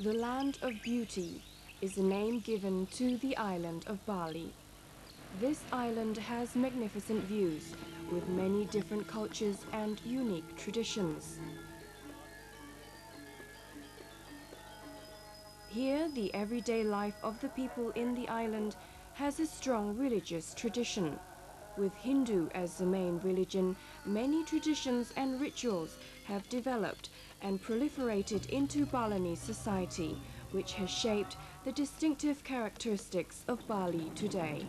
The Land of Beauty is a name given to the island of Bali. This island has magnificent views with many different cultures and unique traditions. Here, the everyday life of the people in the island has a strong religious tradition. With Hindu as the main religion, many traditions and rituals have developed and proliferated into Balinese society, which has shaped the distinctive characteristics of Bali today.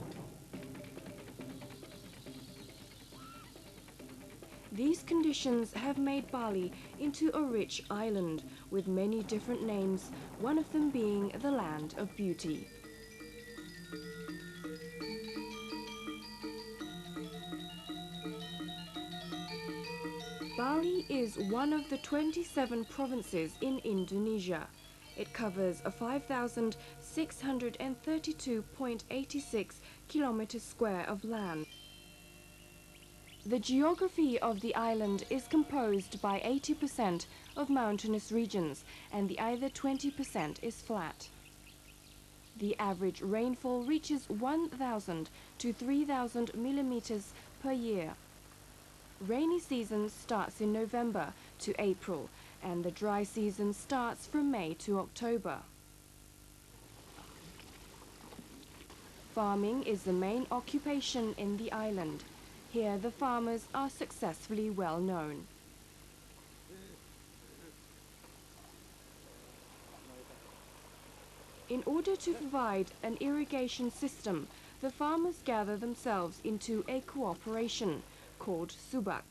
These conditions have made Bali into a rich island with many different names, one of them being the Land of Beauty. Bali is one of the 27 provinces in Indonesia. It covers a 5,632.86 kilometers square of land. The geography of the island is composed by 80% of mountainous regions and the other 20% is flat. The average rainfall reaches 1,000 to 3,000 millimeters per year. Rainy season starts in November to April and the dry season starts from May to October. Farming is the main occupation in the island. Here the farmers are successfully well known. In order to provide an irrigation system, the farmers gather themselves into a cooperation called Subak.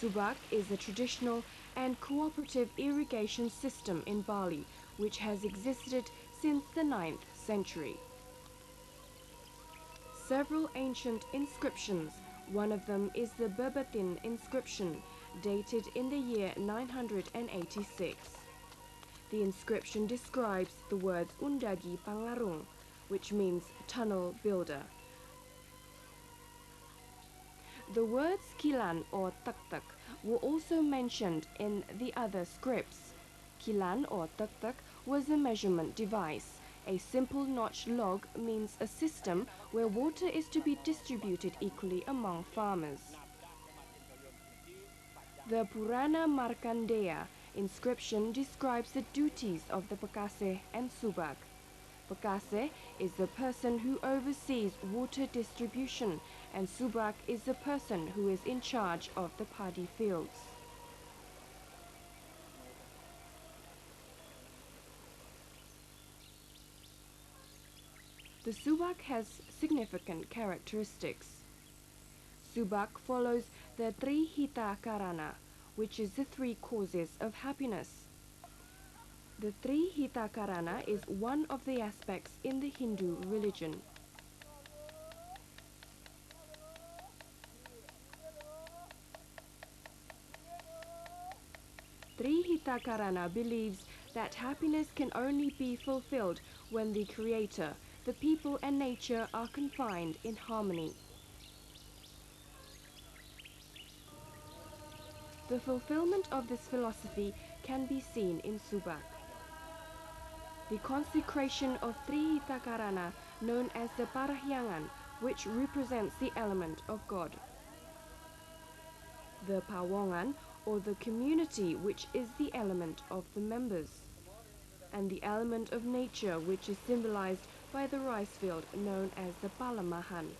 Subak is a traditional and cooperative irrigation system in Bali, which has existed since the 9th century. Several ancient inscriptions, one of them is the Berbatin inscription, dated in the year 986. The inscription describes the words Undagi Pangarung, which means tunnel builder. The words kilan or tak-tak were also mentioned in the other scripts. Kilan or tak-tak was a measurement device. A simple notch log means a system where water is to be distributed equally among farmers. The Purana Markandeya inscription describes the duties of the Pakase and Subak. Pakase is the person who oversees water distribution and Subak is the person who is in charge of the padi fields. The Subak has significant characteristics. Subak follows the Trihita Karana, which is the three causes of happiness. The Trihita Karana is one of the aspects in the Hindu religion. Trihita Karana believes that happiness can only be fulfilled when the Creator, the people and nature are confined in harmony. The fulfillment of this philosophy can be seen in Subak. The consecration of Trihita Karana, known as the Parahyangan, which represents the element of God. The Pawongan, or the community, which is the element of the members. And the element of nature, which is symbolized by the rice field, known as the Palamahan.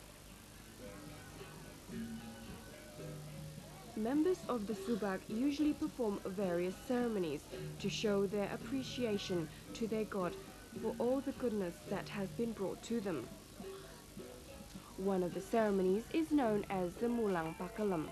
Members of the Subak usually perform various ceremonies to show their appreciation to their God for all the goodness that has been brought to them. One of the ceremonies is known as the Mulan Pakalam.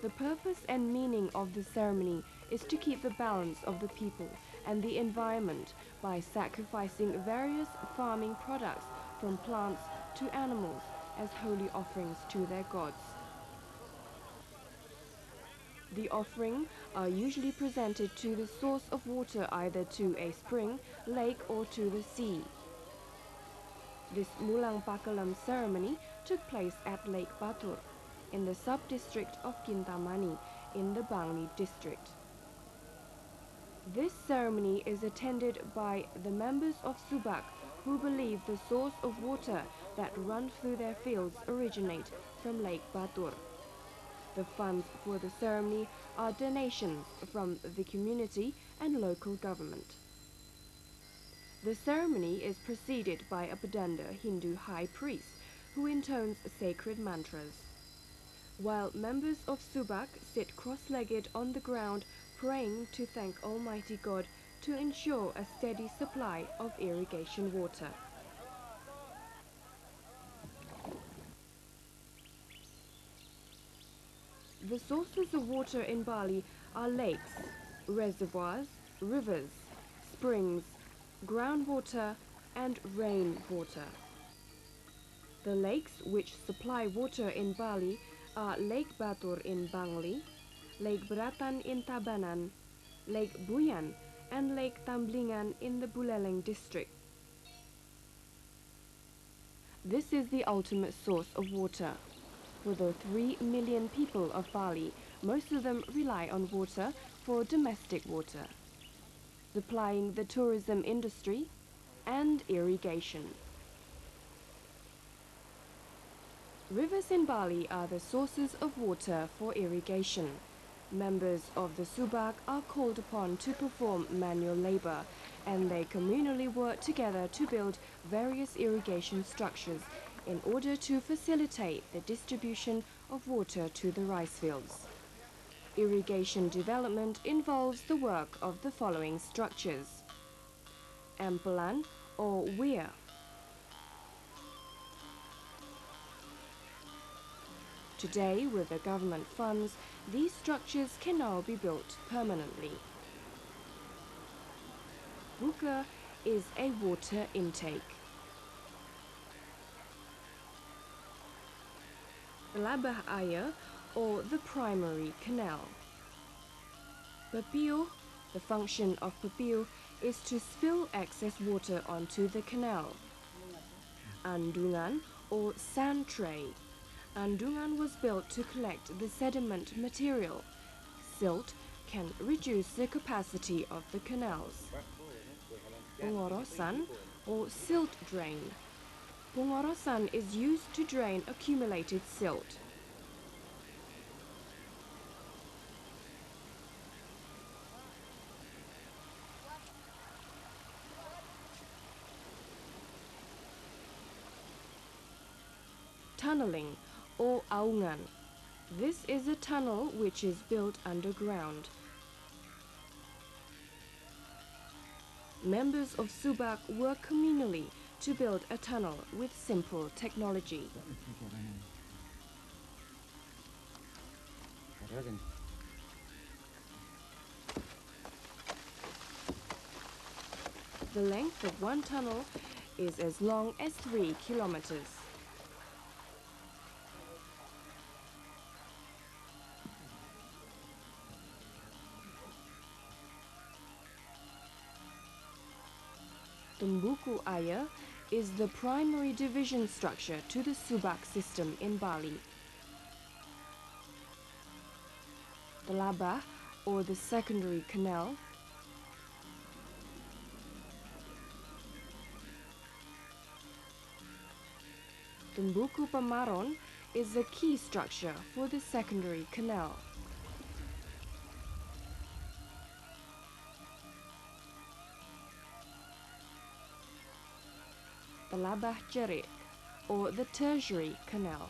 The purpose and meaning of the ceremony is to keep the balance of the people and the environment by sacrificing various farming products from plants to animals as holy offerings to their gods. The offering are usually presented to the source of water, either to a spring, lake or to the sea. This Mulan Pakalam ceremony took place at Lake Batur in the sub-district of Kintamani in the Bali district. This ceremony is attended by the members of Subak who believe the source of water that run through their fields originate from Lake Batur. The funds for the ceremony are donations from the community and local government. The ceremony is preceded by a Padanda Hindu high priest who intones sacred mantras, while members of Subak sit cross-legged on the ground praying to thank Almighty God to ensure a steady supply of irrigation water. The sources of water in Bali are lakes, reservoirs, rivers, springs, groundwater and rainwater. The lakes which supply water in Bali are Lake Batur in Bangli, Lake Beratan in Tabanan, Lake Buyan and Lake Tamblingan in the Buleleng district. This is the ultimate source of water. For the 3 million people of Bali, most of them rely on water for domestic water, supplying the tourism industry and irrigation. Rivers in Bali are the sources of water for irrigation. Members of the Subak are called upon to perform manual labor, and they communally work together to build various irrigation structures in order to facilitate the distribution of water to the rice fields. Irrigation development involves the work of the following structures: ampelan or weir, today, with the government funds, these structures can now be built permanently. Buka is a water intake. Labah air, or the primary canal. Pepil, the function of pepil is to spill excess water onto the canal. Andungan, or sand tray. Andungan was built to collect the sediment material. Silt can reduce the capacity of the canals. Pengorosan, or silt drain. Pengorosan is used to drain accumulated silt. Tunneling, or aungan. This is a tunnel which is built underground. Members of Subak work communally to build a tunnel with simple technology. The length of one tunnel is as long as 3 kilometers. Tumbuku Air is the primary division structure to the Subak system in Bali. The Labah, or the secondary canal, Tumbuku Pamaron is the key structure for the secondary canal. The Labah Jerik, or the tertiary canal.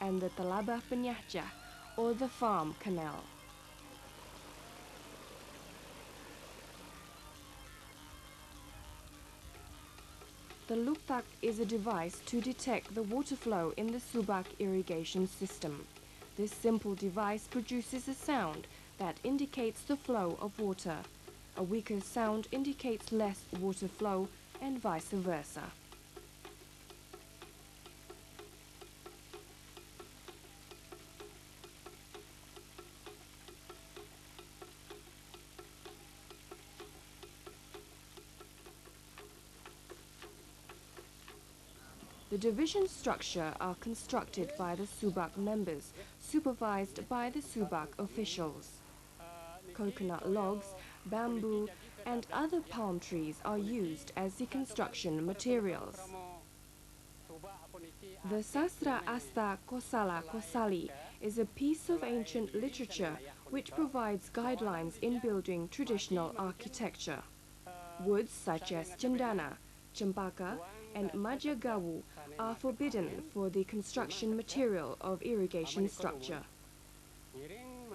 And the Talabah Penyahjah, or the farm canal. The Luktak is a device to detect the water flow in the Subak irrigation system. This simple device produces a sound that indicates the flow of water. A weaker sound indicates less water flow, and vice versa. The division structure are constructed by the Subak members, supervised by the Subak officials. Coconut logs, bamboo, and other palm trees are used as the construction materials. The Sastra Asta Kosala Kosali is a piece of ancient literature which provides guidelines in building traditional architecture. Woods such as cendana, cempaka, and majagawu are forbidden for the construction material of irrigation structure.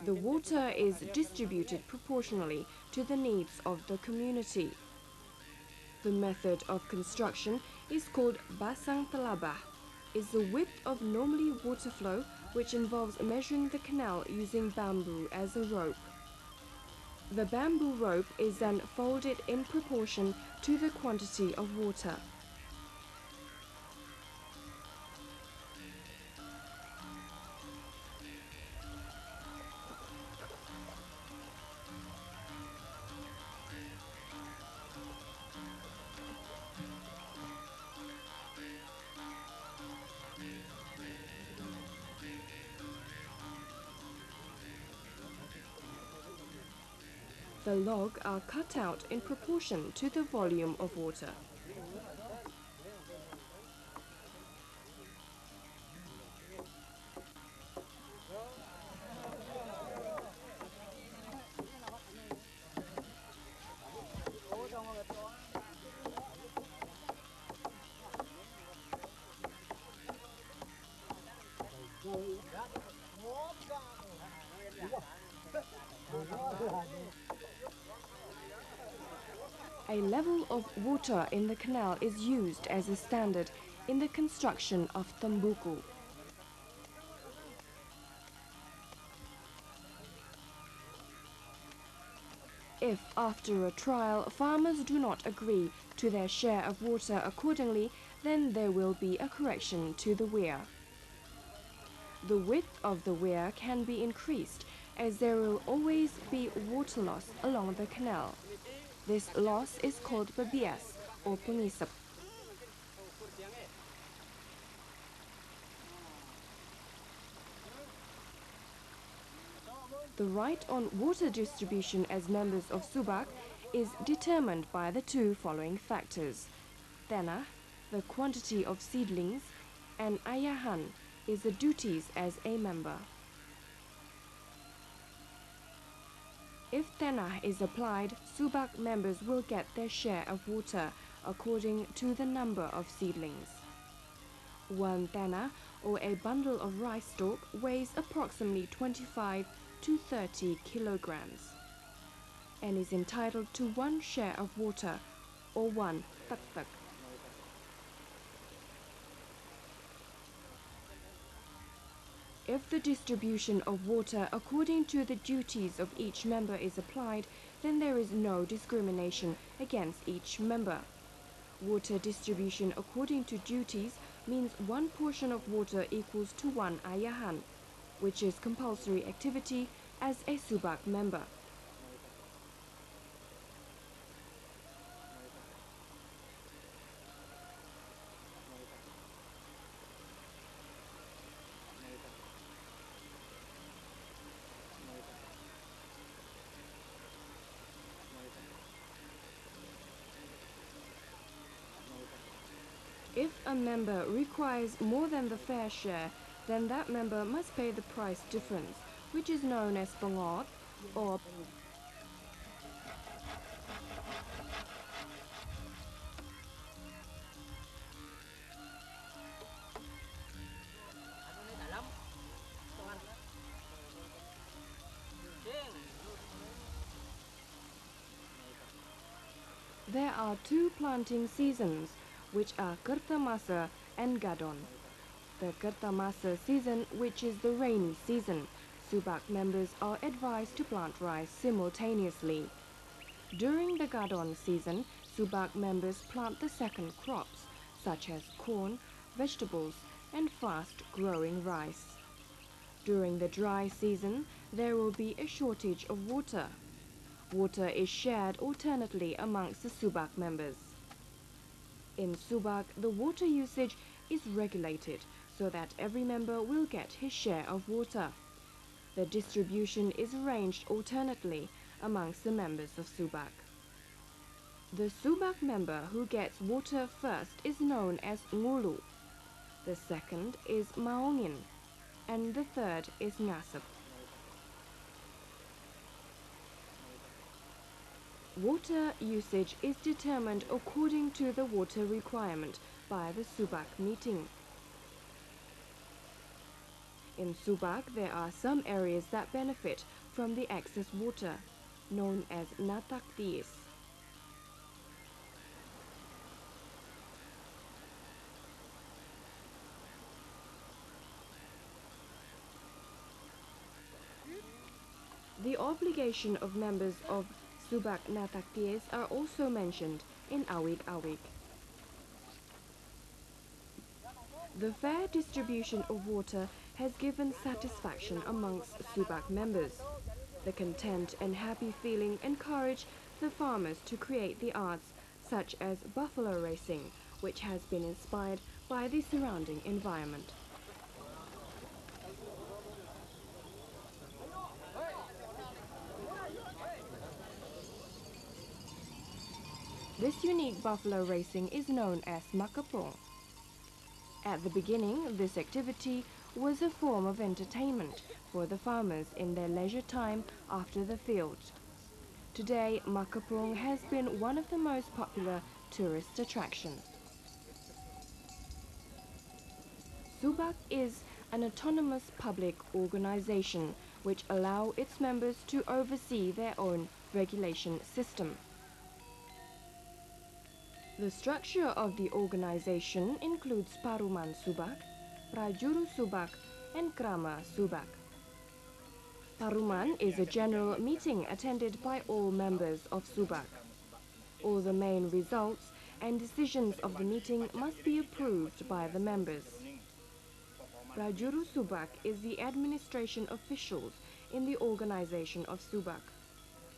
The water is distributed proportionally to the needs of the community. The method of construction is called basang telabah, is the width of normally water flow, which involves measuring the canal using bamboo as a rope. The bamboo rope is then folded in proportion to the quantity of water. The log are cut out in proportion to the volume of water. A level of water in the canal is used as a standard in the construction of tambuku. If, after a trial, farmers do not agree to their share of water accordingly, then there will be a correction to the weir. The width of the weir can be increased, as there will always be water loss along the canal. This loss is called babias or pengisap. The right on water distribution as members of Subak is determined by the two following factors. Tanah, the quantity of seedlings, and ayahan is the duties as a member. If tanah is applied, Subak members will get their share of water according to the number of seedlings. One tanah, or a bundle of rice stalk, weighs approximately 25 to 30 kilograms and is entitled to one share of water, or one tak-tak. If the distribution of water according to the duties of each member is applied, then there is no discrimination against each member. Water distribution according to duties means one portion of water equals to one ayahan, which is compulsory activity as a Subak member. If a member requires more than the fair share, then that member must pay the price difference, which is known as pengot or There are two planting seasons, which are Kertamasa and Gadon. the Kertamasa season, which is the rainy season, Subak members are advised to plant rice simultaneously. During the Gadon season, Subak members plant the second crops, such as corn, vegetables, and fast-growing rice. During the dry season, there will be a shortage of water. Water is shared alternately amongst the Subak members. In Subak, the water usage is regulated so that every member will get his share of water. The distribution is arranged alternately amongst the members of Subak. The Subak member who gets water first is known as Ngulu. The second is Maongin, and the third is Ngasep. Water usage is determined according to the water requirement by the Subak meeting. In Subak, there are some areas that benefit from the excess water, known as nataktis. The obligation of members of Subak nataktis are also mentioned in Awig-Awig. The fair distribution of water has given satisfaction amongst Subak members. The content and happy feeling encourage the farmers to create the arts such as buffalo racing, which has been inspired by the surrounding environment. This unique buffalo racing is known as makaprong. At the beginning, this activity was a form of entertainment for the farmers in their leisure time after the field. Today, makaprong has been one of the most popular tourist attractions. Subak is an autonomous public organization which allows its members to oversee their own regulation system. The structure of the organization includes Paruman Subak, Prajuru Subak, and Krama Subak. Paruman is a general meeting attended by all members of Subak. All the main results and decisions of the meeting must be approved by the members. Prajuru Subak is the administration officials in the organization of Subak.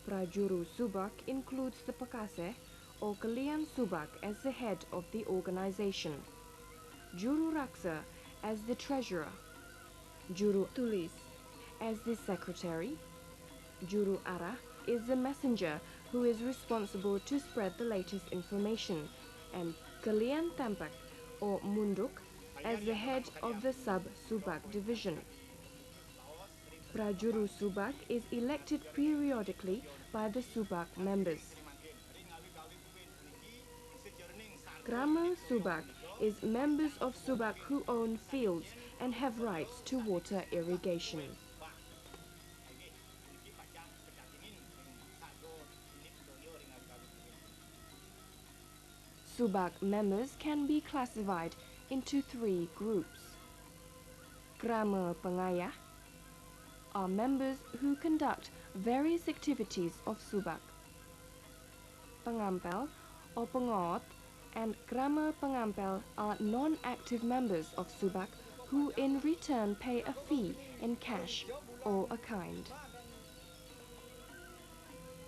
Prajuru Subak includes the Pakase, or Kalian Subak as the head of the organization, Juru Raksa as the treasurer, Juru Tulis as the secretary, Juru Ara is the messenger who is responsible to spread the latest information, and Kalian Tampak or Munduk as the head of the sub-Subak division. Prajuru Subak is elected periodically by the Subak members. Krama Subak is members of Subak who own fields and have rights to water irrigation. Subak members can be classified into three groups. Krama Pengayah are members who conduct various activities of Subak. Pengampel or Pengot and Krama Pengampel are non-active members of Subak who in return pay a fee in cash or a kind.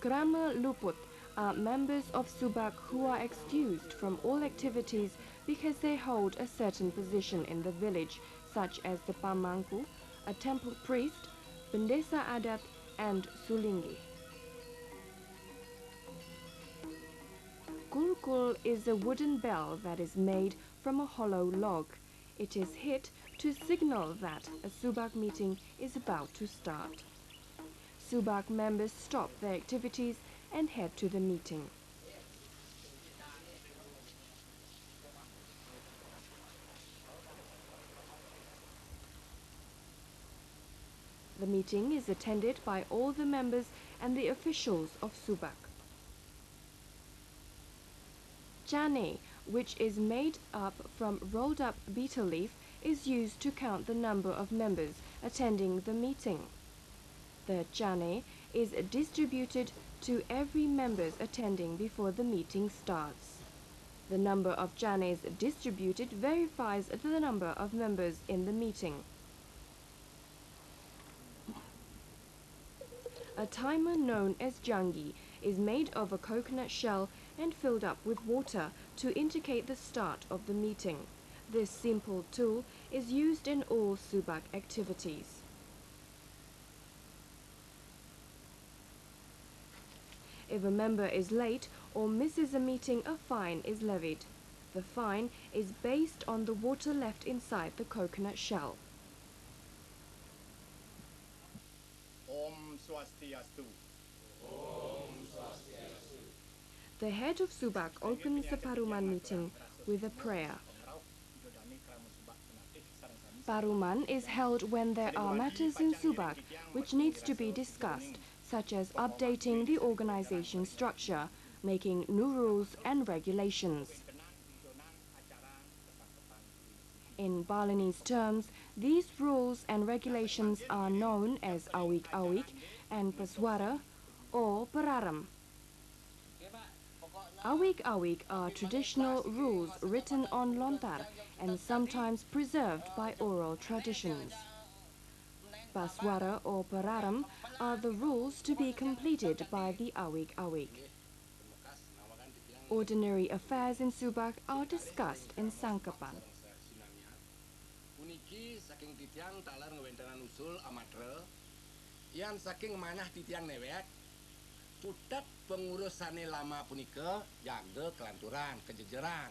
Krama Luput are members of Subak who are excused from all activities because they hold a certain position in the village, such as the Pamangku, a temple priest, Pendesa Adat, and Sulingi. Kulkul is a wooden bell that is made from a hollow log. It is hit to signal that a Subak meeting is about to start. Subak members stop their activities and head to the meeting. The meeting is attended by all the members and the officials of Subak. Chane, which is made up from rolled up betel leaf, is used to count the number of members attending the meeting. The jane is distributed to every members attending before the meeting starts. The number of janes distributed verifies the number of members in the meeting. A timer known as jangi is made of a coconut shell and filled up with water to indicate the start of the meeting. This simple tool is used in all Subak activities. If a member is late or misses a meeting, a fine is levied. The fine is based on the water left inside the coconut shell. Om Swastiastu. The head of Subak opens the Paruman meeting with a prayer. Paruman is held when there are matters in Subak which needs to be discussed, such as updating the organization structure, making new rules and regulations. In Balinese terms, these rules and regulations are known as awik-awik and paswara or pararam. Awik-awik are traditional rules written on lontar and sometimes preserved by oral traditions. Paswara or pararam are the rules to be completed by the awik-awik. Ordinary affairs in Subak are discussed in Sangkapan. Puniki saking titiang talar ngewentanan usul amatre, yang saking manah titiang newek, putat pengurusane lama punika jaga kelanturan, kejejeran.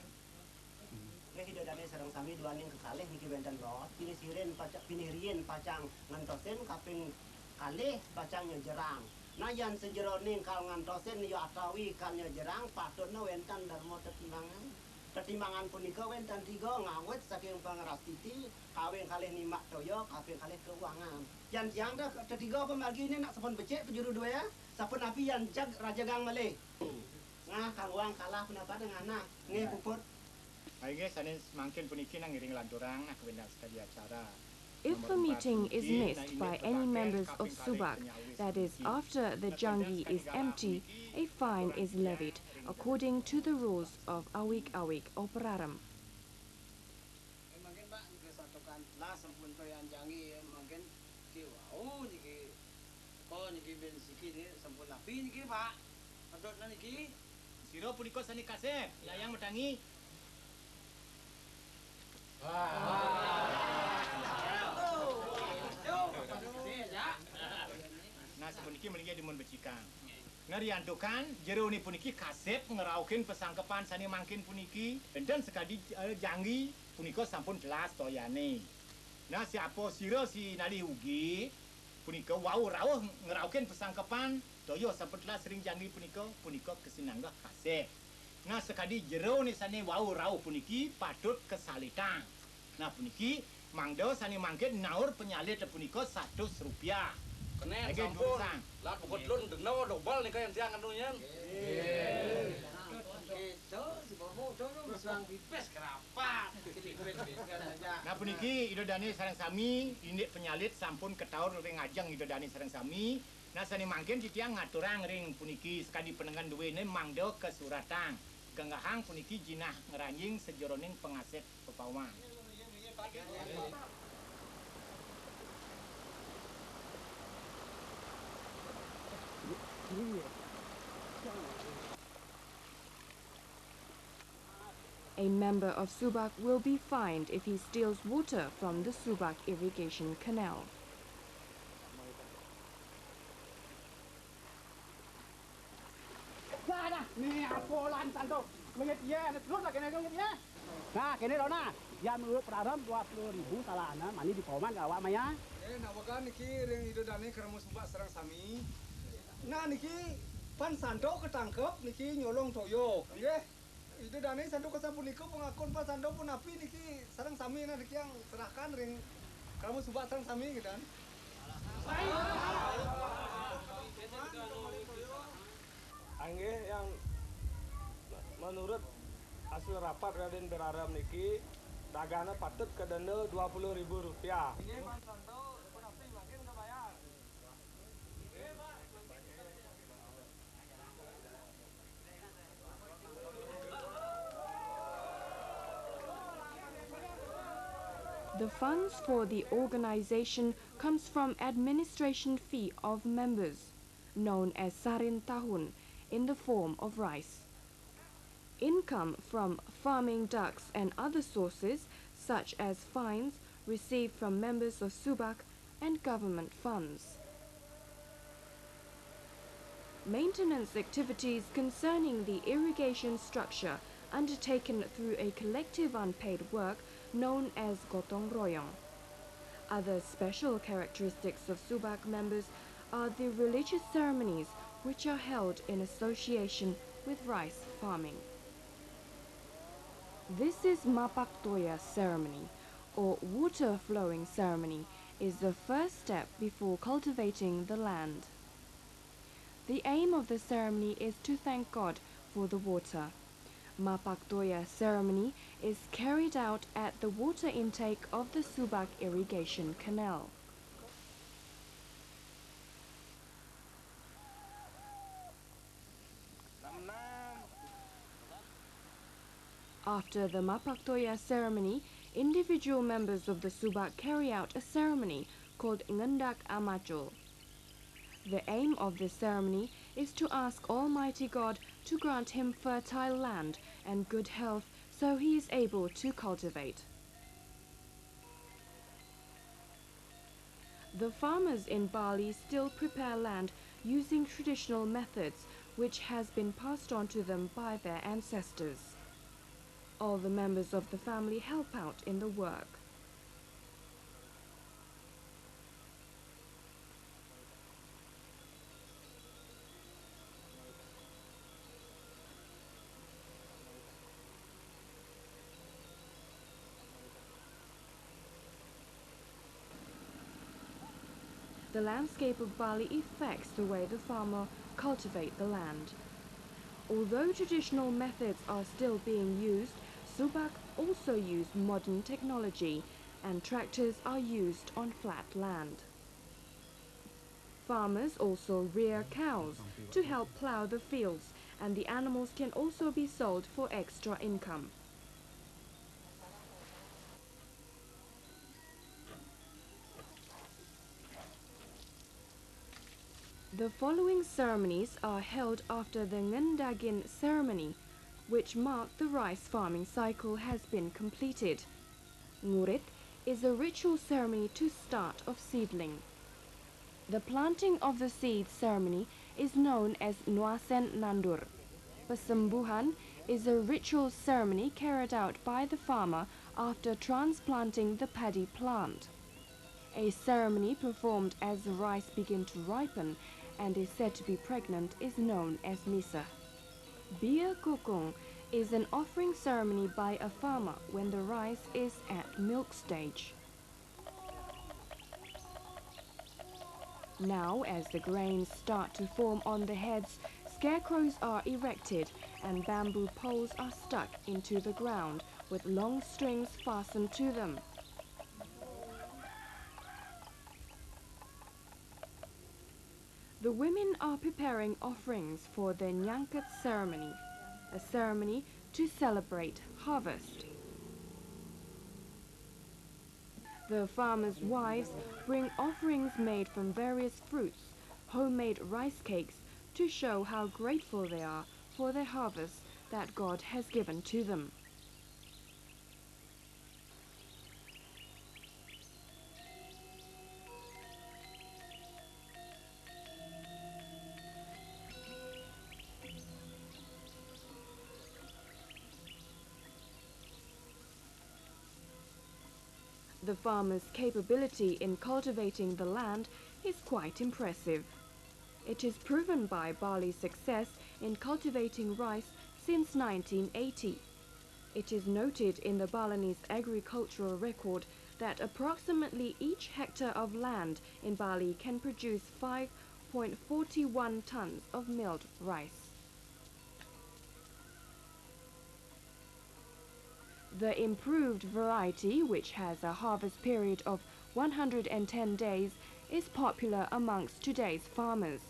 Nggih hidup dane sareng sami duaning kekalih niki wenten lot, pilih siren pacak pilih rien pacang ngantosen kaping kalih pacang nyejerang. Nayan sejeroning kal ngantosen yo atawi kal nyejerang patutna wenten darmo tetimbangan. Tetimbangan punika wenten 3 ngawet saking pangrastiti, kawin kalih nimak toyo, kawin kalih keuangan. Yang dah ketiga pembagi ini nak sepon becek penjuru 2 ya. Sapun api yang jag raja gang malih. Ngah kang wang kalah pendapat dengan anak. Nggih puput. Aige sanes mangkin puniki nang ngiring lanturang nak wendang sekali acara. If a meeting is missed by any members of Subak, that is after the jangi is empty, a fine is levied according to the rules of awik-awik or pararam. Mungkin Pak kesatukan lah sampun toyan jangi mungkin ki wau niki ko niki ben siki ni sampun lapi niki Pak. Patutna niki Siro punika sani kasep, layang medangi. Nah sepuniki melingi dimun becikang. Ngeriantukan jero ni puniki kasep ngeraukin pesangkepan sani mangkin puniki dan sekali jangi punika sampun jelas toyane. Nah siapa siro si nali ugi punika wau rawuh ngeraukin pesangkepan toyo sampun jelas sering jangi punika kesinanggah kasep. Nah sekali jero ni sani wau rawuh puniki patut kesalitang. Nah puniki mangdo sani mangkin naur penyalit punika Rp100. Kene sampun, lah pokok lun deno dobal nih kayak tiang anunya. itu si bobo dono masang pipes kerapat. Nah puniki idodani sareng sami indik penyalit sampun ketaur ring ajeng idodani sareng sami. Nah sani mangkin titiang ngaturang ring puniki sekadi penengan duwene mangdo kesuratan. Genggahang puniki jinah ngeranjing sejoroning pengasep pepawang. A member of Subak will be fined if he steals water from the Subak irrigation canal. Dah, ni apa lantan tu? Mengit ya, terus lah kena mengit ya. Nah, kene lo nah. Ya menurut peraram 20.000 salahna mani di Pauman ka awak maya. Nak wakan niki ring idodane keremu Subak sareng sami. Nah niki pan sando ketangkep niki nyolong toyo. Nggih. Idodane sando kesampuniku pengakun pan sando pun api niki sareng sami nah niki yang serahkan ring keremu Subak sareng sami gitu kan. Angge yang menurut hasil rapat Raden Beraram niki Dagangnya patut ke denda Rp20.000. Ini Pak Santo, tapi makin kebayar. The funds for the organization comes from administration fee of members, known as sarin tahun, in the form of rice. Income from farming ducks and other sources, such as fines, received from members of Subak, and government funds. Maintenance activities concerning the irrigation structure undertaken through a collective unpaid work known as gotong royong. Other special characteristics of Subak members are the religious ceremonies which are held in association with rice farming. This is Mapaktoya ceremony, or water flowing ceremony, is the first step before cultivating the land. The aim of the ceremony is to thank God for the water. Mapaktoya ceremony is carried out at the water intake of the Subak irrigation canal. After the Mapaktoya ceremony, individual members of the Subak carry out a ceremony called Ngendak Amajul. The aim of this ceremony is to ask Almighty God to grant him fertile land and good health so he is able to cultivate. The farmers in Bali still prepare land using traditional methods which has been passed on to them by their ancestors. All the members of the family help out in the work. The landscape of Bali affects the way the farmer cultivates the land. Although traditional methods are still being used, Subak also use modern technology, and tractors are used on flat land. Farmers also rear cows to help plow the fields, and the animals can also be sold for extra income. The following ceremonies are held after the Ngendagin ceremony, which mark the rice farming cycle has been completed. Ngurit is a ritual ceremony to start of seedling. The planting of the seed ceremony is known as Nuasen Nandur. Pesembuhan is a ritual ceremony carried out by the farmer after transplanting the paddy plant. A ceremony performed as the rice begins to ripen and is said to be pregnant is known as Misa. Bia Kokong is an offering ceremony by a farmer when the rice is at milk stage. Now, as the grains start to form on the heads, scarecrows are erected and bamboo poles are stuck into the ground with long strings fastened to them. The women are preparing offerings for the Nyangket ceremony, a ceremony to celebrate harvest. The farmers' wives bring offerings made from various fruits, homemade rice cakes, to show how grateful they are for the harvest that God has given to them. The farmer's capability in cultivating the land is quite impressive. It is proven by Bali's success in cultivating rice since 1980. It is noted in the Balinese agricultural record that approximately each hectare of land in Bali can produce 5.41 tons of milled rice. The improved variety, which has a harvest period of 110 days, is popular amongst today's farmers,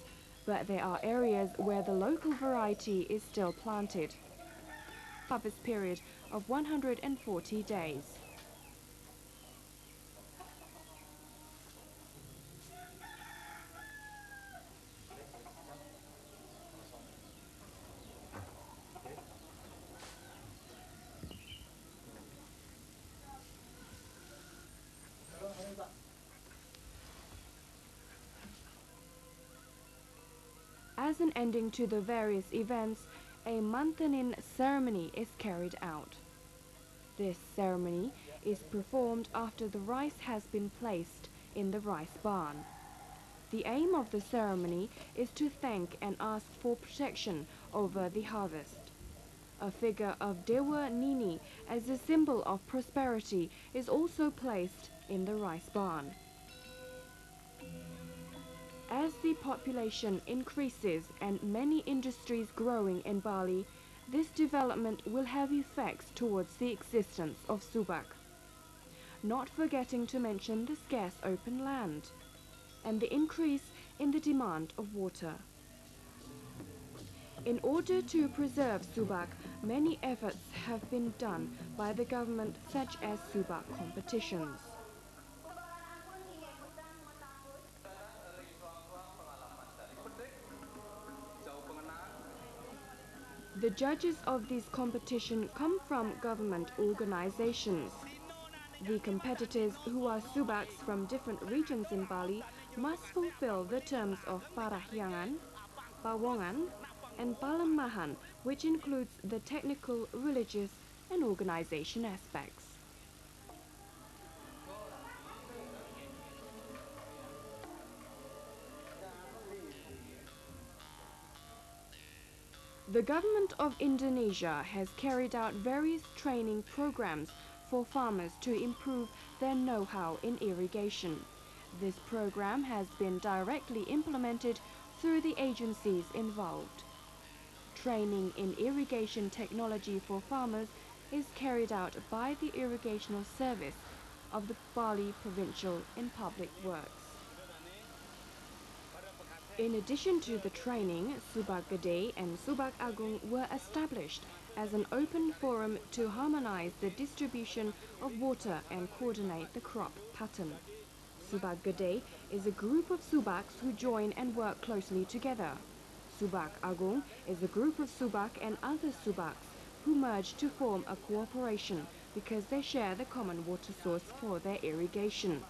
but there are areas where the local variety is still planted. Harvest period of 140 days. As an ending to the various events, a month-in ceremony is carried out. This ceremony is performed after the rice has been placed in the rice barn. The aim of the ceremony is to thank and ask for protection over the harvest. A figure of Dewa Nini as a symbol of prosperity is also placed in the rice barn. As the population increases and many industries growing in Bali, this development will have effects towards the existence of Subak. Not forgetting to mention the scarce open land and the increase in the demand of water. In order to preserve Subak, many efforts have been done by the government, such as Subak competitions. The judges of this competition come from government organizations. The competitors, who are Subaks from different regions in Bali, must fulfill the terms of Parahyangan, Pawongan, and Palemahan, which includes the technical, religious, and organization aspects. The government of Indonesia has carried out various training programs for farmers to improve their know-how in irrigation. This program has been directly implemented through the agencies involved. Training in irrigation technology for farmers is carried out by the Irrigational Service of the Bali Provincial in Public Works. In addition to the training, Subak Gede and Subak Agung were established as an open forum to harmonize the distribution of water and coordinate the crop pattern. Subak Gede is a group of Subaks who join and work closely together. Subak Agung is a group of Subak and other Subaks who merge to form a cooperation because they share the common water source for their irrigation.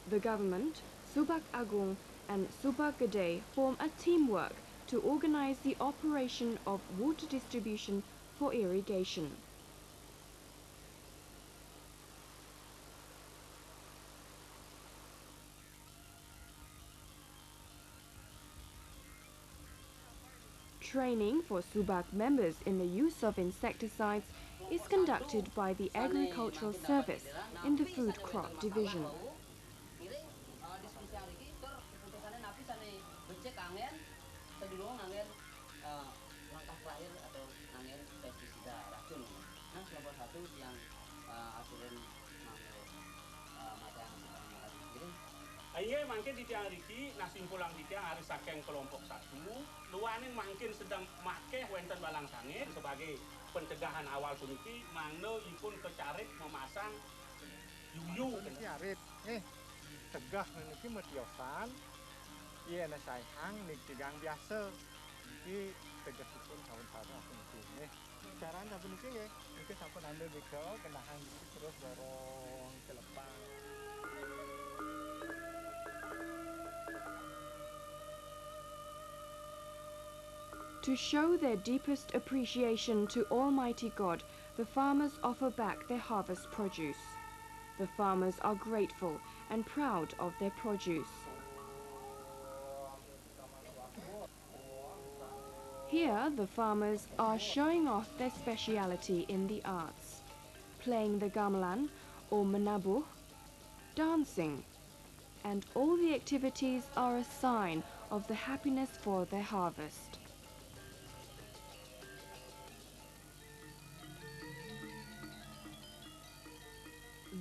The government, Subak Agung, and Subak Gede form a teamwork to organize the operation of water distribution for irrigation. Training for Subak members in the use of insecticides is conducted by the Agricultural Service in the Food Crop Division. Iya mungkin di tiang riki nasi pulang di tiang harus saking kelompok satu. Luanin mungkin sedang make wenten balang sangit sebagai pencegahan awal puniki mangno ipun kecarik memasang yuyu. Arit, tegah meniki metiosan. Iya na sayang nik tegang biasa. Iki tegasipun tahun-tahun aku niki. Caraan apa niki ya? Niki sampun ambil beko kenahan terus dorong celepang. To show their deepest appreciation to Almighty God, the farmers offer back their harvest produce. The farmers are grateful and proud of their produce. Here, the farmers are showing off their speciality in the arts, playing the gamelan or menabuh, dancing, and all the activities are a sign of the happiness for their harvest.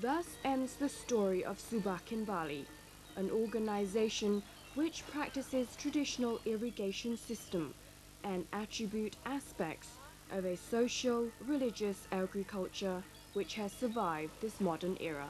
Thus ends the story of Subak in Bali, an organization which practices traditional irrigation system and attribute aspects of a social, religious agriculture which has survived this modern era.